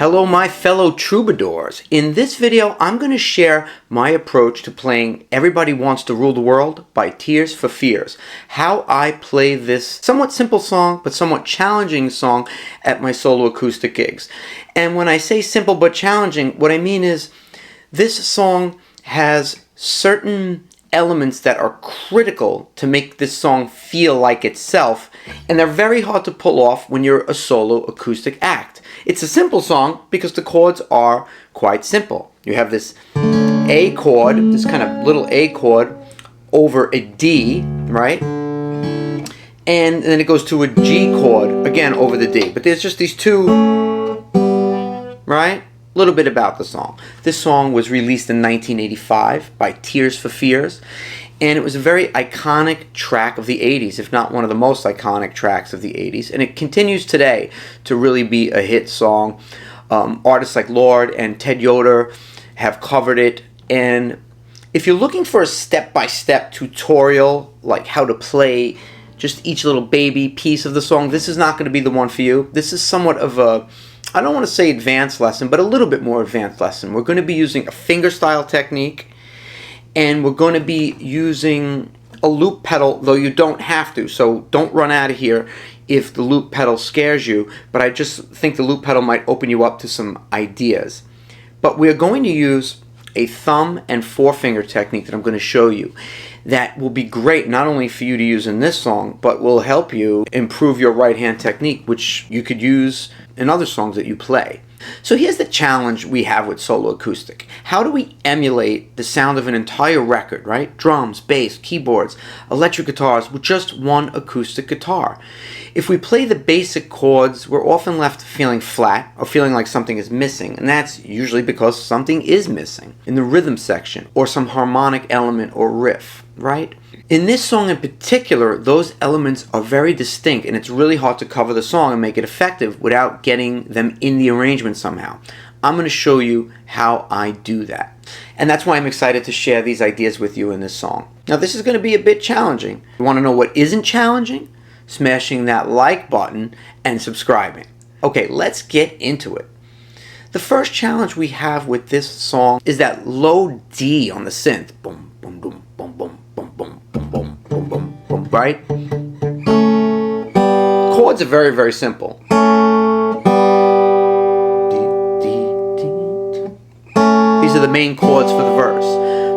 Hello my fellow troubadours. In this video I'm going to share my approach to playing Everybody Wants to Rule the World by Tears for Fears. How I play this somewhat simple song but somewhat challenging song at my solo acoustic gigs. And when I say simple but challenging, what I mean is this song has certain elements that are critical to make this song feel like itself, and they're very hard to pull off when you're a solo acoustic act. It's a simple song because the chords are quite simple. You have this A chord, this kind of little A chord over a D, right? And then it goes to a G chord, again over the D. But there's just these two, right? A little bit about the song. This song was released in 1985 by Tears for Fears, and it was a very iconic track of the 80s, if not one of the most iconic tracks of the 80s, and it continues today to really be a hit song. Artists like Lorde and Ted Yoder have covered it, and if you're looking for a step-by-step tutorial, like how to play just each little baby piece of the song, this is not going to be the one for you. This is somewhat of a, I don't want to say advanced lesson, but a little bit more advanced lesson. We're going to be using a fingerstyle technique, and we're going to be using a loop pedal, though you don't have to, so don't run out of here if the loop pedal scares you, but I just think the loop pedal might open you up to some ideas. But we're going to use a thumb and forefinger technique that I'm going to show you that will be great not only for you to use in this song, but will help you improve your right hand technique, which you could use in other songs that you play. So here's the challenge we have with solo acoustic. How do we emulate the sound of an entire record, right? Drums, bass, keyboards, electric guitars with just one acoustic guitar. If we play the basic chords, we're often left feeling flat or feeling like something is missing, and that's usually because something is missing in the rhythm section or some harmonic element or riff, right? In this song in particular, those elements are very distinct, and it's really hard to cover the song and make it effective without getting them in the arrangement somehow. I'm going to show you how I do that. And that's why I'm excited to share these ideas with you in this song. Now this is going to be a bit challenging. You want to know what isn't challenging? Smashing that like button and subscribing. Okay, let's get into it. The first challenge we have with this song is that low D on the synth. Boom, boom, boom, boom, boom, boom, boom, boom, boom, boom, boom, boom, right? Chords are very, very simple. These are the main chords for the verse.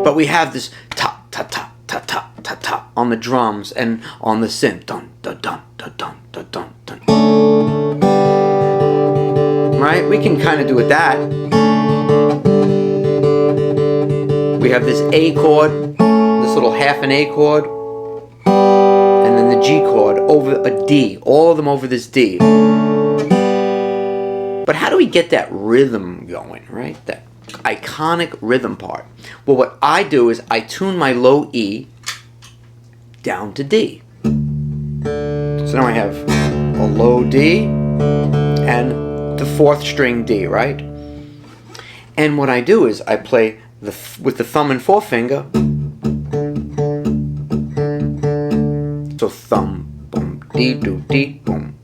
But we have this ta ta ta ta ta ta ta on the drums and on the synth. Dun dun dun dun dun dun dun dun. Right? We can kind of do it that. We have this A chord, this little half an A chord, and then the G chord over a D, all of them over this D. But how do we get that rhythm going, right? That iconic rhythm part. Well, what I do is I tune my low E down to D. So now I have a low D and the fourth string D, right? And what I do is I play with the thumb and forefinger. So thumb, boom, D, do, D, boom.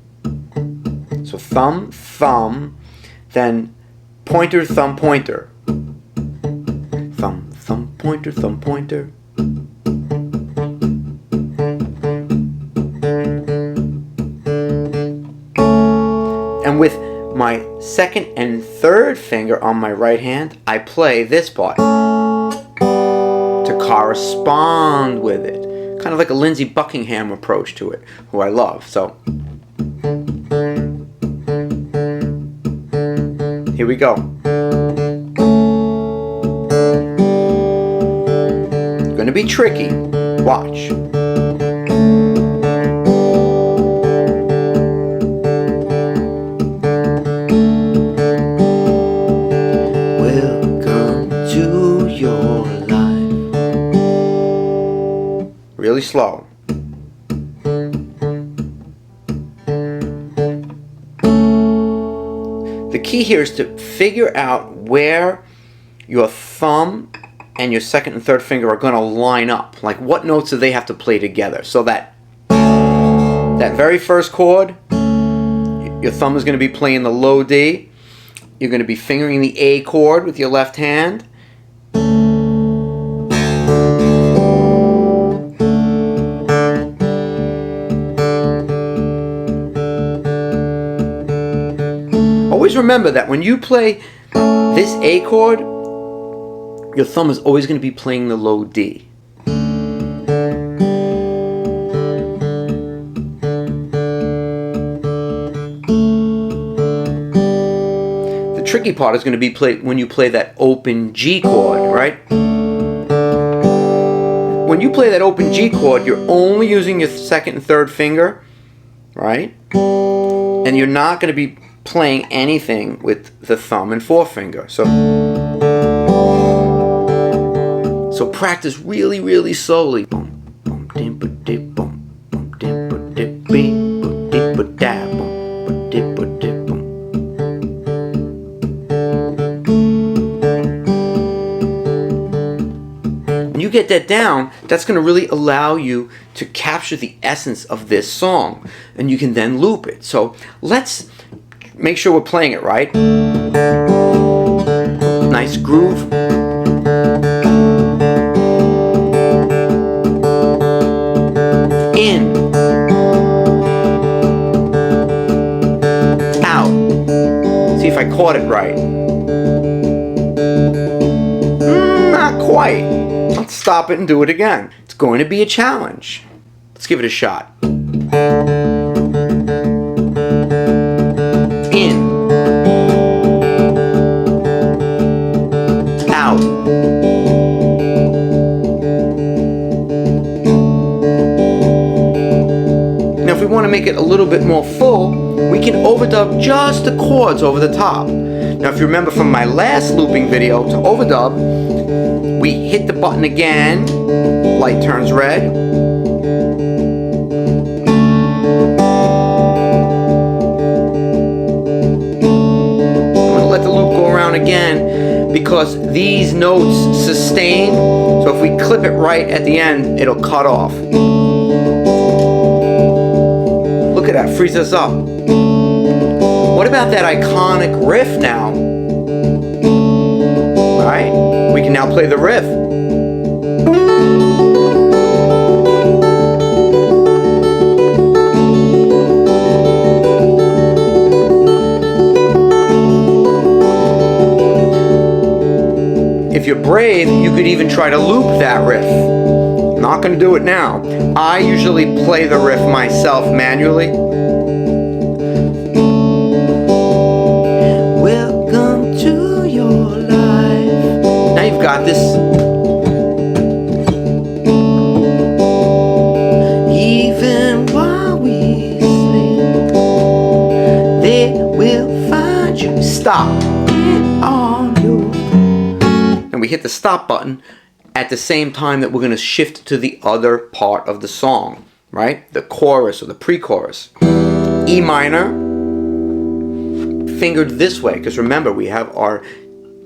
So thumb, thumb, then pointer, thumb, pointer. Thumb, thumb, pointer, thumb, pointer. And with my second and third finger on my right hand, I play this part to correspond with it. Kind of like a Lindsey Buckingham approach to it, who I love. So here we go. Gonna be tricky. Watch. Welcome to your life. Really slow. The key here is to figure out where your thumb and your second and third finger are going to line up. Like, what notes do they have to play together? So that very first chord, your thumb is going to be playing the low D. you're going to be fingering the A chord with your left hand. Always remember that when you play this A chord, your thumb is always going to be playing the low D. The tricky part is going to be when you play that open G chord, right? When you play that open G chord, you're only using your second and third finger, right? And you're not going to be playing anything with the thumb and forefinger. So practice really, really slowly. Boom, boom, dim, ba, dip, boom, boom, dim, ba, dip, beep, boom, dip, ba, da, boom, ba, dip, ba, dip, boom. When you get that down, that's going to really allow you to capture the essence of this song, and you can then loop it. So let's make sure we're playing it right. Nice groove. In. Out. See if I caught it right. Not quite. Let's stop it and do it again. It's going to be a challenge. Let's give it a shot. In. Out. Now if we want to make it a little bit more full, we can overdub just the chords over the top. Now if you remember from my last looping video, to overdub, we hit the button again, light turns red. I'm going to let the loop go around again because these notes sustain, so if we clip it right at the end, it'll cut off. Look at that, frees us up. What about that iconic riff now? Right? We can now play the riff. If you're brave, you could even try to loop that riff. I'm not going to do it now. I usually play the riff myself manually. Welcome to your life. Now you've got this. Even while we sleep, they will find you. Stop it on you. And we hit the stop button at the same time that we're going to shift to the other part of the song, right? The chorus or the pre-chorus. E minor, fingered this way, because remember we have our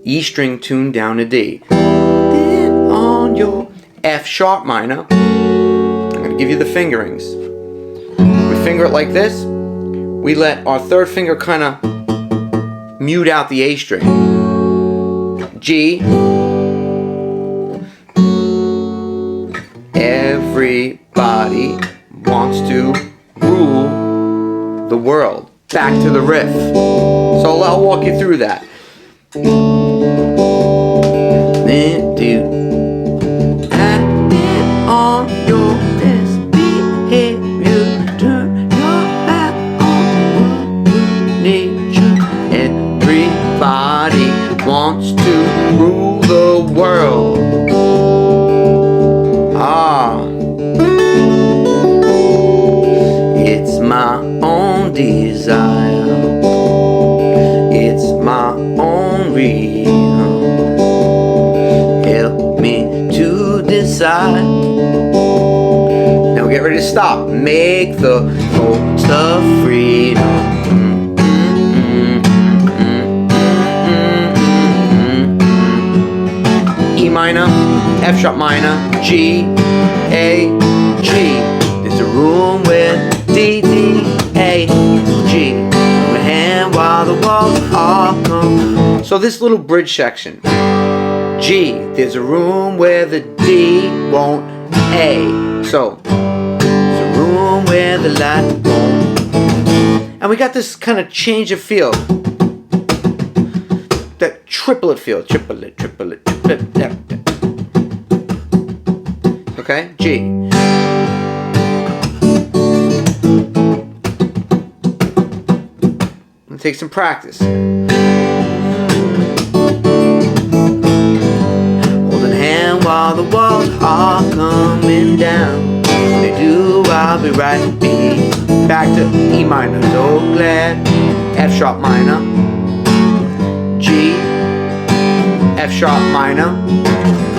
E string tuned down to D. Then on your F sharp minor, I'm going to give you the fingerings. We finger it like this. We let our third finger kind of mute out the A string. G. Everybody wants to rule the world. Back to the riff. So I'll walk you through that. Then do acting on your best behavior. Turn your back on nature. Everybody wants to rule the world. It's my own desire. It's my own reason. Help me to decide. Now get ready to stop. Make the most of freedom. E minor, F sharp minor, G, A, G. There's a room with D, D, A, G. My hand while the walls are come. So this little bridge section. G, there's a room where the D won't A. So, there's a room where the light won't. And we got this kind of change of feel. That triplet feel. Triplet, triplet, triplet. Okay, G. Let's take some practice. Holding hand while the walls are coming down. When they do, I'll be right beat. Back to E minor, so glad. F sharp minor. G. F sharp minor.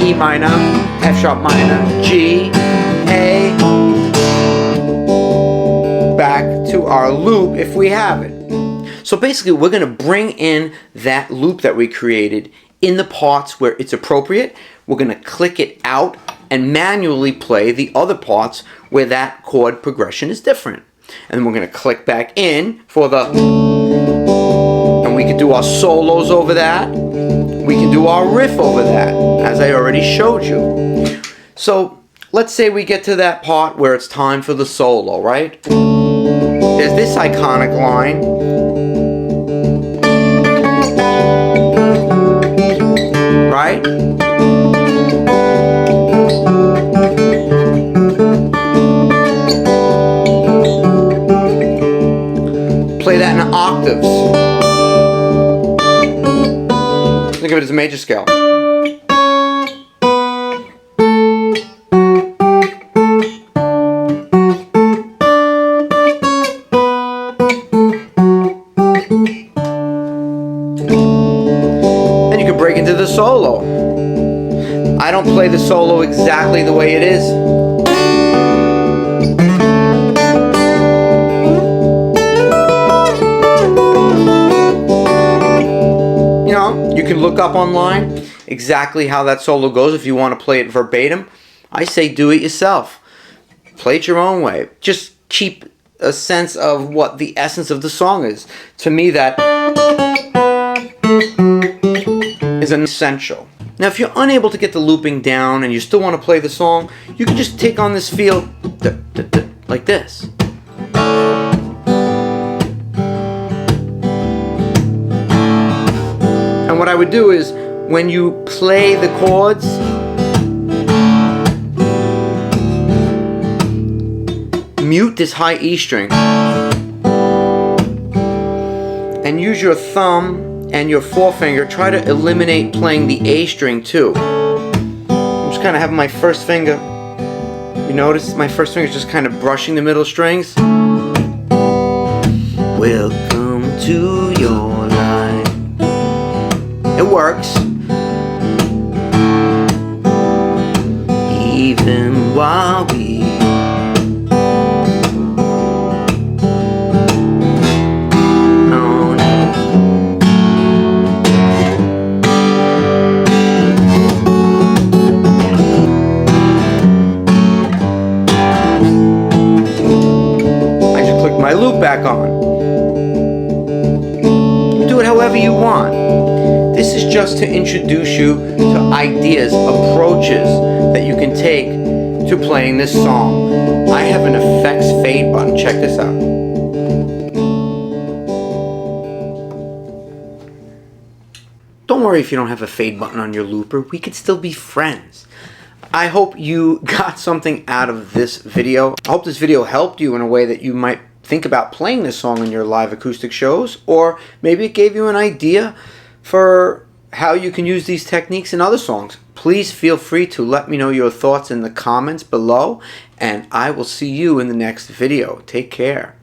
E minor. F sharp minor. G. A. Back to our loop if we have it. So basically we're going to bring in that loop that we created in the parts where it's appropriate. We're going to click it out and manually play the other parts where that chord progression is different. And then we're going to click back in for the... And we can do our solos over that. We can do our riff over that, as I already showed you. So let's say we get to that part where it's time for the solo, right? There's this iconic line. Right? Play that in octaves. Think of it as a major scale. Then you can break into the solo. I don't play the solo exactly the way it is. You know, you can look up online exactly how that solo goes if you want to play it verbatim. I say do it yourself. Play it your own way. Just keep a sense of what the essence of the song is. To me, that is an essential. Now, if you're unable to get the looping down and you still want to play the song, you can just take on this feel like this. And what I would do is, when you play the chords, mute this high E string and use your thumb and your forefinger. Try to eliminate playing the A string too. I'm just kind of having my first finger. You notice my first finger is just kind of brushing the middle strings. Welcome to your life. It works. Even while we my loop back on. Do it however you want. This is just to introduce you to ideas, approaches that you can take to playing this song. I have an effects fade button. Check this out. Don't worry if you don't have a fade button on your looper. We could still be friends. I hope you got something out of this video. I hope this video helped you in a way that you might think about playing this song in your live acoustic shows, or maybe it gave you an idea for how you can use these techniques in other songs. Please feel free to let me know your thoughts in the comments below, and I will see you in the next video. Take care.